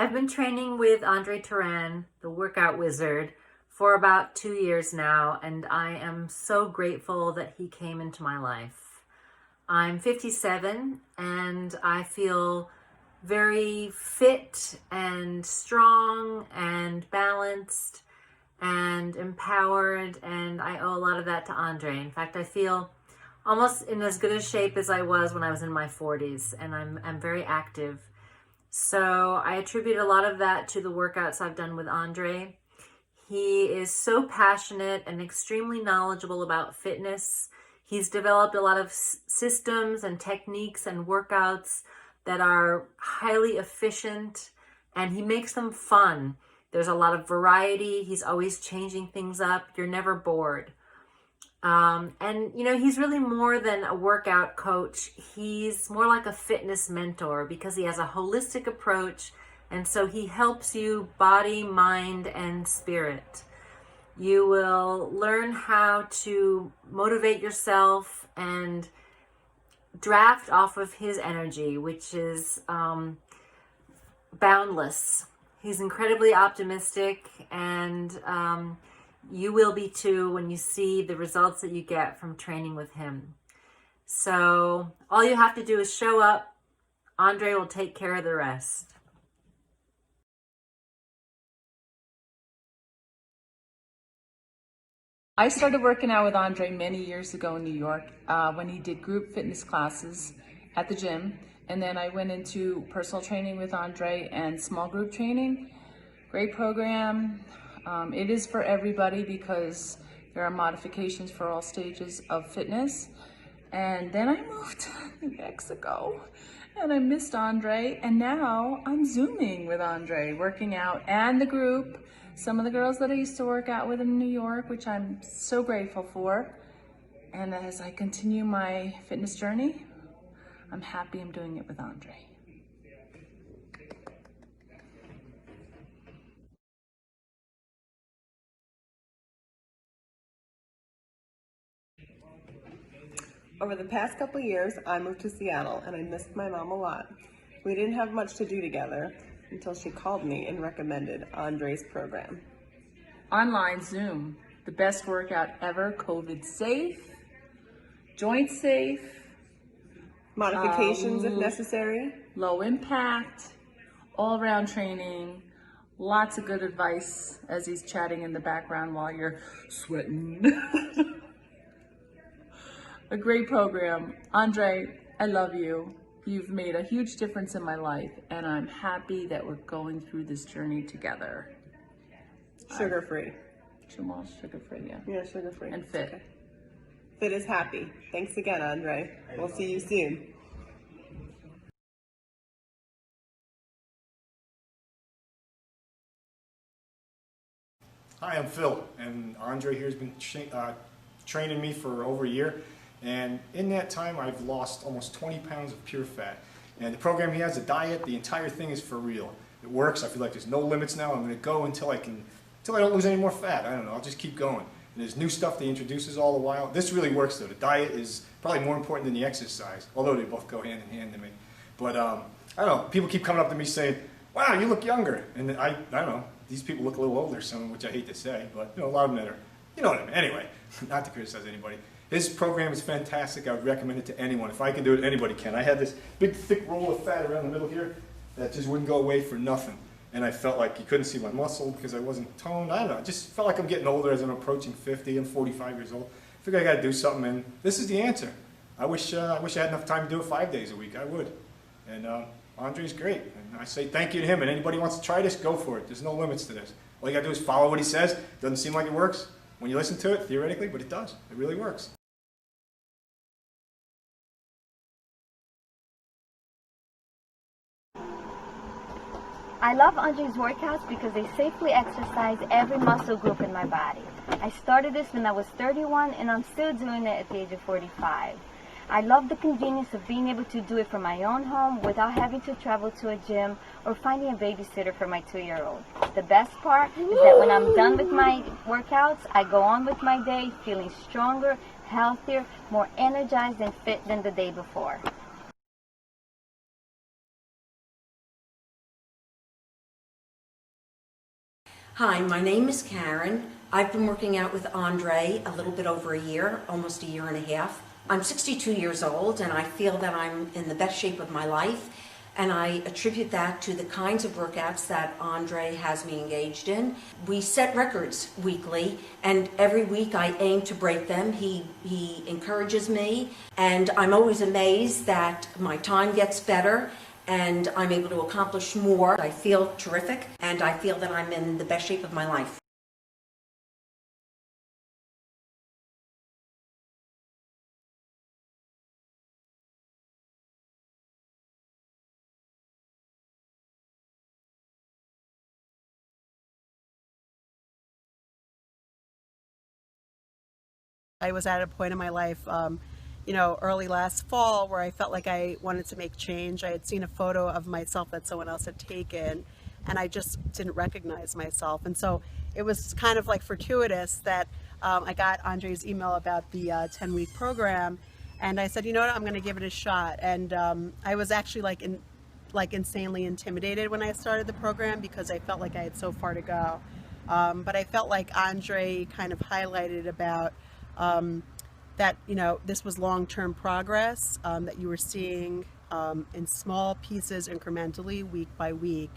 I've been training with Andre Turan, the workout wizard, for about 2 years now, and I am so grateful that he came into my life. I'm 57 and I feel very fit and strong and balanced and empowered, and I owe a lot of that to Andre. In fact, I feel almost in as good a shape as I was when I was in my 40s, and I'm very active. So I attribute a lot of that to the workouts I've done with Andre. He is so passionate and extremely knowledgeable about fitness. He's developed a lot of systems and techniques and workouts that are highly efficient, and he makes them fun. There's a lot of variety. He's always changing things up. You're never bored. And you know, he's really more than a workout coach. He's more like a fitness mentor because he has a holistic approach, and so he helps you body, mind, and spirit. You will learn how to motivate yourself and draft off of his energy, which is boundless. He's incredibly optimistic, and you will be too when you see the results that you get from training with him. So all you have to do is show up. Andre will take care of the rest. I started working out with Andre many years ago in New York when he did group fitness classes at the gym. And then I went into personal training with Andre and small group training. Great program. It is for everybody because there are modifications for all stages of fitness. And then I moved to New Mexico and I missed Andre. And now I'm Zooming with Andre, working out and the group. Some of the girls that I used to work out with in New York, which I'm so grateful for. And as I continue my fitness journey, I'm happy I'm doing it with Andre. Over the past couple years, I moved to Seattle and I missed my mom a lot. We didn't have much to do together until she called me and recommended Andre's program. Online Zoom, the best workout ever, COVID safe, joint safe, Modifications if necessary. low impact, all around training, lots of good advice as he's chatting in the background while you're sweating. A great program. Andre, I love you. You've made a huge difference in my life, and I'm happy that we're going through this journey together. Sugar-free. Jamal, sugar-free, yeah. Yeah, sugar-free. And fit. Okay. Fit is happy. Thanks again, Andre. We'll see you soon. Hi, I'm Phil, and Andre here has been training me for over a year. And in that time, I've lost almost 20 pounds of pure fat. And the program he has, a diet, the entire thing is for real. It works. I feel like there's no limits now. I'm going to go until I don't lose any more fat. I don't know. I'll just keep going. And there's new stuff that he introduces all the while. This really works, though. The diet is probably more important than the exercise, although they both go hand in hand to me. But I don't know. People keep coming up to me saying, "Wow, you look younger." And I don't know. These people look a little older, some of which I hate to say, but you know, a lot of them are. You know what I mean. Anyway, not to criticize anybody. His program is fantastic. I would recommend it to anyone. If I can do it, anybody can. I had this big, thick roll of fat around the middle here that just wouldn't go away for nothing. And I felt like you couldn't see my muscle because I wasn't toned. I don't know. I just felt like I'm getting older as I'm approaching 50. I'm 45 years old. I figured I got to do something, and this is the answer. I wish I had enough time to do it 5 days a week. I would. And Andre's great. And I say thank you to him. And anybody who wants to try this, go for it. There's no limits to this. All you got to do is follow what he says. Doesn't seem like it works when you listen to it, theoretically, but it does. It really works. I love Andre's workouts because they safely exercise every muscle group in my body. I started this when I was 31 and I'm still doing it at the age of 45. I love the convenience of being able to do it from my own home without having to travel to a gym or finding a babysitter for my 2-year-old. The best part is that when I'm done with my workouts, I go on with my day feeling stronger, healthier, more energized and fit than the day before. Hi, my name is Karen. I've been working out with Andre a little bit over a year, almost a year and a half. I'm 62 years old and I feel that I'm in the best shape of my life, and I attribute that to the kinds of workouts that Andre has me engaged in. We set records weekly, and every week I aim to break them. He encourages me, and I'm always amazed that my time gets better and I'm able to accomplish more. I feel terrific, and I feel that I'm in the best shape of my life. I was at a point in my life, early last fall, where I felt like I wanted to make change. I had seen a photo of myself that someone else had taken, and I just didn't recognize myself. And so it was kind of like fortuitous that I got Andre's email about the 10-week program, and I said, you know what, I'm going to give it a shot. And I was actually insanely intimidated when I started the program because I felt like I had so far to go. But I felt like Andre kind of highlighted about that this was long-term progress, that you were seeing in small pieces incrementally week by week.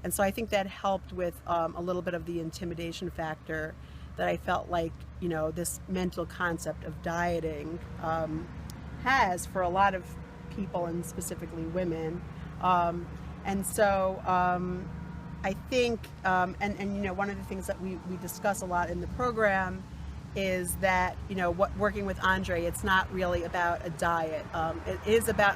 And so I think that helped with a little bit of the intimidation factor that I felt like this mental concept of dieting has for a lot of people, and specifically women. And so I think, one of the things that we discuss a lot in the program is that, working with Andre, it's not really about a diet. It is about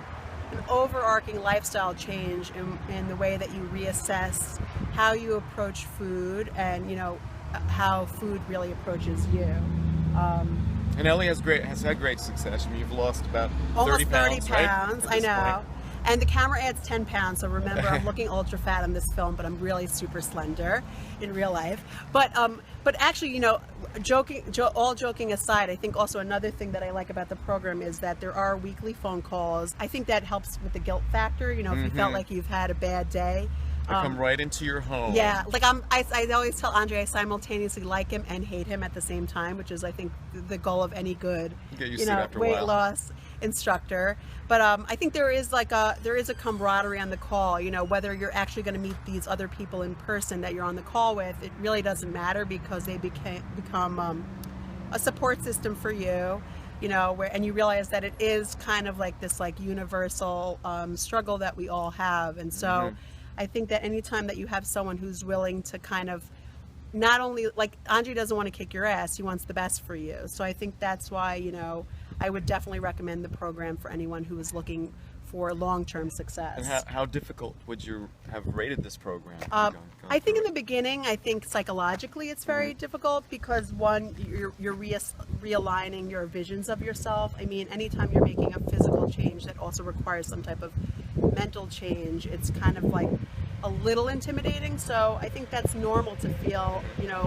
an overarching lifestyle change in the way that you reassess how you approach food, and, how food really approaches you. And Ellie has had great success. I mean, you've lost about Almost 30 pounds, right? I I know. Point. And the camera adds 10 pounds, so remember, I'm looking ultra fat in this film, but I'm really super slender in real life. But actually, all joking aside, I think also another thing that I like about the program is that there are weekly phone calls. I think that helps with the guilt factor. If you felt like you've had a bad day. They come right into your home. Yeah, like I always tell Andre I simultaneously like him and hate him at the same time, which is, I think, the goal of any good, Get used to it after a weight while. loss instructor. But I think there is a camaraderie on the call. Whether you're actually going to meet these other people in person that you're on the call with, it really doesn't matter, because they become a support system for you. And you realize that it is kind of like this universal struggle that we all have. And so I think that anytime that you have someone who's willing to kind of, not only, like, Andre doesn't want to kick your ass, he wants the best for you. So I think that's why, I would definitely recommend the program for anyone who is looking for long-term success. And how difficult would you have rated this program? I think in the beginning, I think psychologically it's very difficult, because one, you're realigning your visions of yourself. I mean, anytime you're making a physical change that also requires some type of mental change, it's kind of like a little intimidating. So I think that's normal to feel,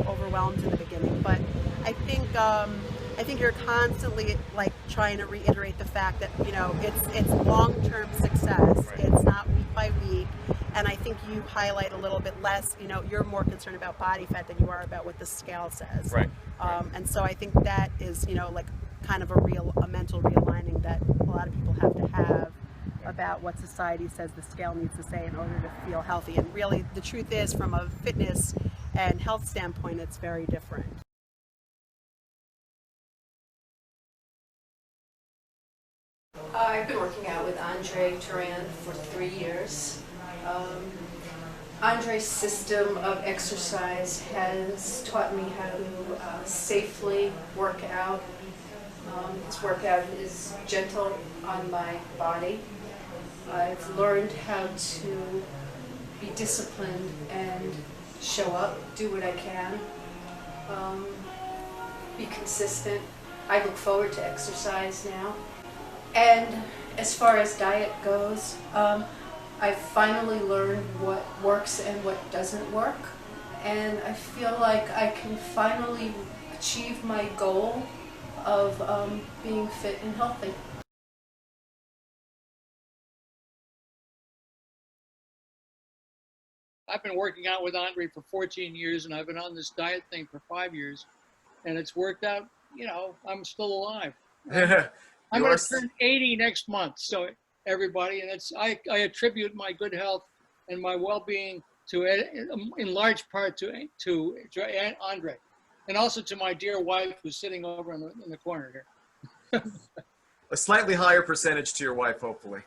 overwhelmed in the beginning. But I think you're constantly trying to reiterate the fact that it's long-term success. Right. It's not week by week. And I think you highlight a little bit less. You're more concerned about body fat than you are about what the scale says. Right. And so I think that is kind of a mental realigning that a lot of people have to have about what society says the scale needs to say in order to feel healthy. And really, the truth is, from a fitness and health standpoint, it's very different. I've been working out with Andre Turan for 3 years. Andre's system of exercise has taught me how to safely work out. His workout is gentle on my body. I've learned how to be disciplined and show up, do what I can, be consistent. I look forward to exercise now. And as far as diet goes, I've finally learned what works and what doesn't work. And I feel like I can finally achieve my goal of being fit and healthy. I've been working out with Andre for 14 years, and I've been on this diet thing for 5 years, and it's worked out. You know, I'm still alive. I'm You going are. to turn 80 next month. So everybody, and I attribute my good health and my well-being to, in large part, to Andre, and also to my dear wife who's sitting over in the corner here. A slightly higher percentage to your wife, hopefully.